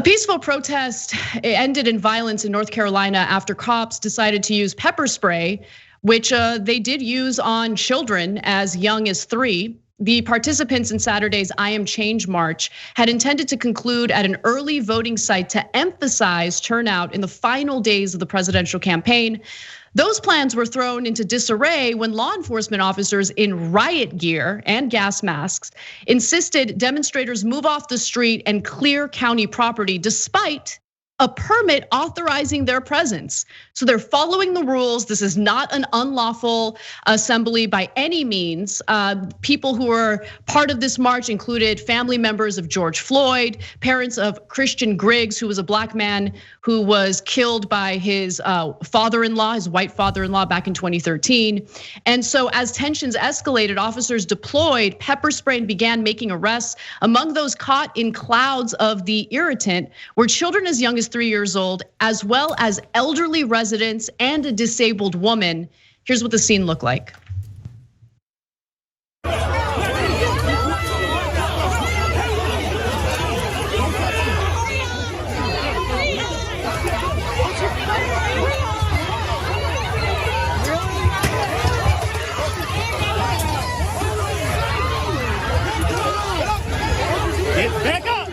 peaceful protest ended in violence in North Carolina after cops decided to use pepper spray, which they did use on children as young as 3. The participants in Saturday's I Am Change March had intended to conclude at an early voting site to emphasize turnout in the final days of the presidential campaign. Those plans were thrown into disarray when law enforcement officers in riot gear and gas masks insisted demonstrators move off the street and clear county property despite a permit authorizing their presence. So they're following the rules. This is not an unlawful assembly by any means. People who were part of this march included family members of George Floyd, parents of Christian Griggs, who was a black man who was killed by his father-in-law, his white father-in-law back in 2013. And so as tensions escalated, officers deployed pepper spray and began making arrests. Among those caught in clouds of the irritant were children as young as 3 years old, as well as elderly residents and a disabled woman. Here's what the scene looked like. Get back up!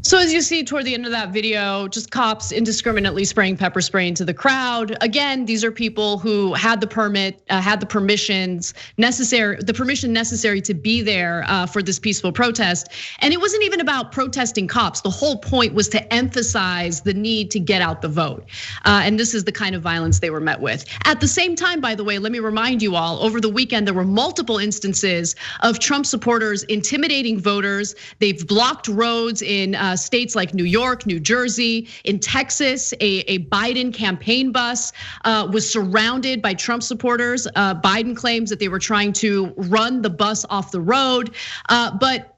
So as you see toward the end of that video, just cops indiscriminately spraying pepper spray into the crowd. Again, these are people who had the permit, had the permission necessary to be there for this peaceful protest. And it wasn't even about protesting cops. The whole point was to emphasize the need to get out the vote. And this is the kind of violence they were met with. At the same time, by the way, let me remind you all, over the weekend, there were multiple instances of Trump supporters intimidating voters. They've blocked roads in states like New York, New Jersey. In Texas, a Biden campaign bus was surrounded by Trump supporters. Biden claims that they were trying to run the bus off the road. But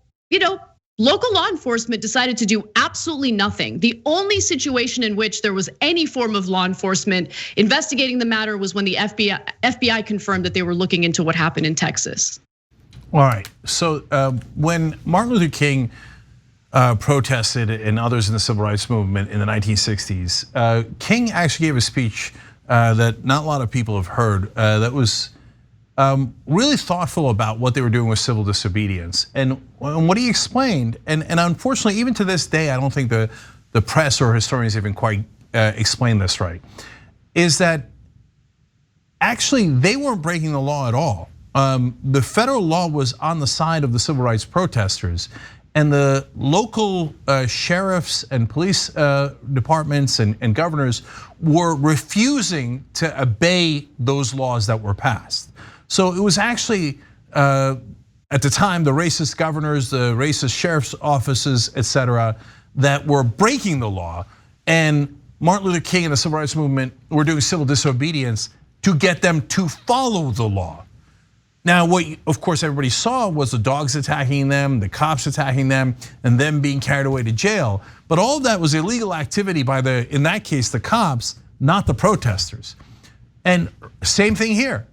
local law enforcement decided to do absolutely nothing. The only situation in which there was any form of law enforcement investigating the matter was when the FBI confirmed that they were looking into what happened in Texas. All right, so when Martin Luther King protested and others in the civil rights movement in the 1960s, King actually gave a speech that not a lot of people have heard that was really thoughtful about what they were doing with civil disobedience. And what he explained, and unfortunately even to this day, I don't think the press or historians even quite explain this right, is that actually they weren't breaking the law at all. The federal law was on the side of the civil rights protesters, and the local sheriffs and police departments and governors were refusing to obey those laws that were passed. So it was actually, at the time, the racist governors, the racist sheriff's offices, et cetera, that were breaking the law. And Martin Luther King and the civil rights movement were doing civil disobedience to get them to follow the law. Now, what of course everybody saw was the dogs attacking them, the cops attacking them, and them being carried away to jail. But all of that was illegal activity by in that case, the cops, not the protesters. And same thing here.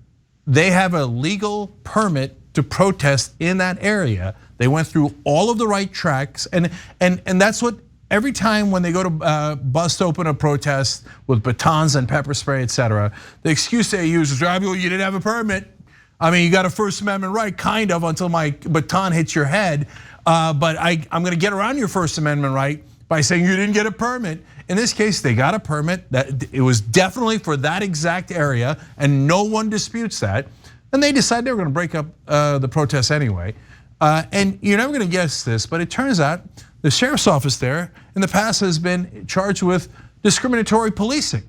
They have a legal permit to protest in that area. They went through all of the right tracks, and that's what every time when they go to bust open a protest with batons and pepper spray, et cetera, the excuse they use is, "You didn't have a permit. I mean, you got a First Amendment right, kind of, until my baton hits your head. But I'm gonna get around your First Amendment right by saying you didn't get a permit." In this case, they got a permit. That it was definitely for that exact area, and no one disputes that. And they decided they were gonna break up the protest anyway. And you're never gonna guess this, but it turns out the sheriff's office there in the past has been charged with discriminatory policing.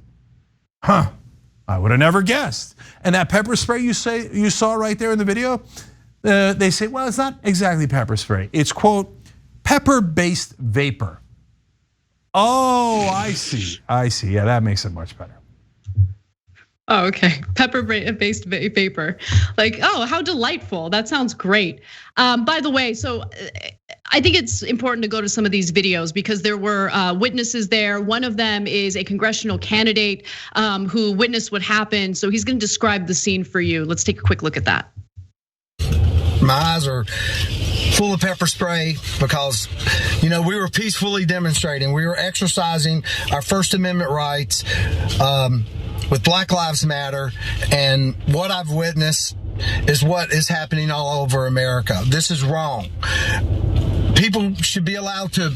Huh. I would have never guessed. And that pepper spray you saw right there in the video, they say, well, it's not exactly pepper spray. It's, quote, pepper-based vapor. Oh, I see. Yeah, that makes it much better. Oh, okay. Pepper-based vapor. Like, oh, how delightful. That sounds great. By the way, so I think it's important to go to some of these videos because there were witnesses there. One of them is a congressional candidate who witnessed what happened. So he's gonna describe the scene for you. Let's take a quick look at that. My eyes are full of pepper spray because, we were peacefully demonstrating. We were exercising our First Amendment rights with Black Lives Matter. And what I've witnessed is what is happening all over America. This is wrong. People should be allowed to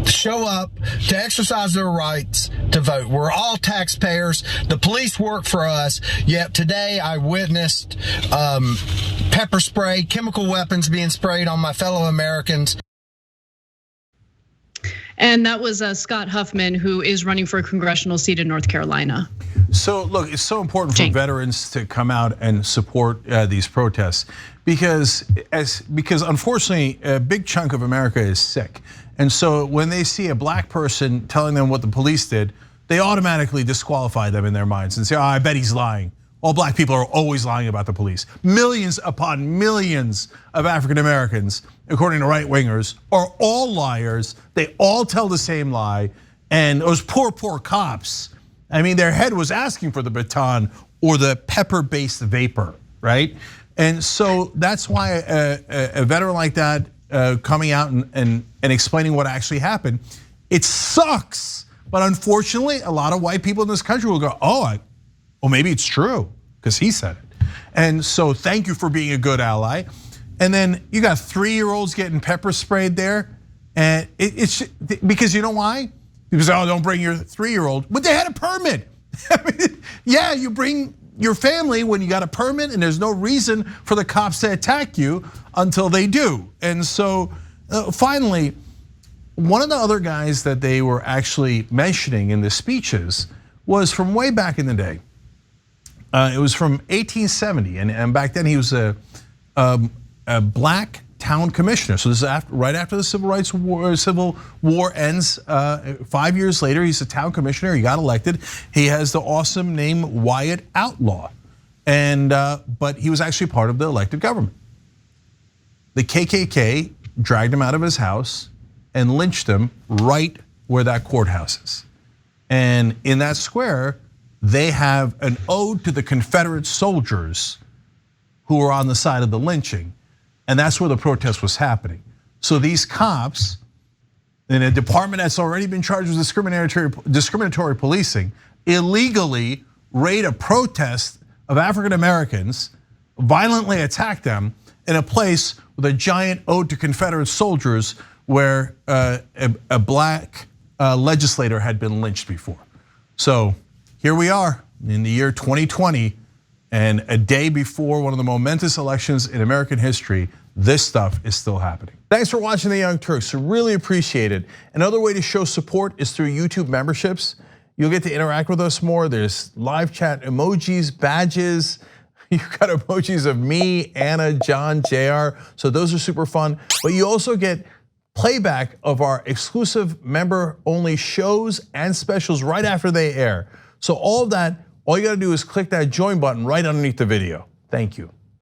show up, to exercise their rights to vote. We're all taxpayers. The police work for us. Yet today I witnessed pepper spray, chemical weapons being sprayed on my fellow Americans. And that was Scott Huffman, who is running for a congressional seat in North Carolina. So look, it's so important for veterans to come out and support these protests because unfortunately a big chunk of America is sick. And so when they see a black person telling them what the police did, they automatically disqualify them in their minds and say, oh, I bet he's lying. All black people are always lying about the police. Millions upon millions of African Americans, according to right wingers, are all liars. They all tell the same lie. And those poor cops, I mean, their head was asking for the baton or the pepper-based vapor, right? And so that's why a veteran like that coming out and explaining what actually happened, it sucks. But unfortunately, a lot of white people in this country will go, well, maybe it's true because he said it. And so thank you for being a good ally. And then you got 3-year-olds getting pepper sprayed there. And it's because you know why? Because, don't bring your 3-year-old, but they had a permit. I mean, yeah, you bring your family when you got a permit and there's no reason for the cops to attack you until they do. And so finally, one of the other guys that they were actually mentioning in the speeches was from way back in the day. It was from 1870, and back then he was a black town commissioner. So this is right after the Civil War ends. 5 years later, he's a town commissioner. He got elected. He has the awesome name Wyatt Outlaw, but he was actually part of the elected government. The KKK dragged him out of his house and lynched him right where that courthouse is. And in that square, they have an ode to the Confederate soldiers who were on the side of the lynching. And that's where the protest was happening. So these cops in a department that's already been charged with discriminatory policing illegally raid a protest of African Americans, violently attack them in a place with a giant ode to Confederate soldiers where a black legislator had been lynched before. So here we are in the year 2020, and a day before one of the momentous elections in American history, this stuff is still happening. Thanks for watching The Young Turks, I really appreciate it. Another way to show support is through YouTube memberships. You'll get to interact with us more. There's live chat emojis, badges. You've got emojis of me, Anna, John, JR, so those are super fun. But you also get playback of our exclusive member-only shows and specials right after they air. So all of that, all you gotta do is click that join button right underneath the video. Thank you.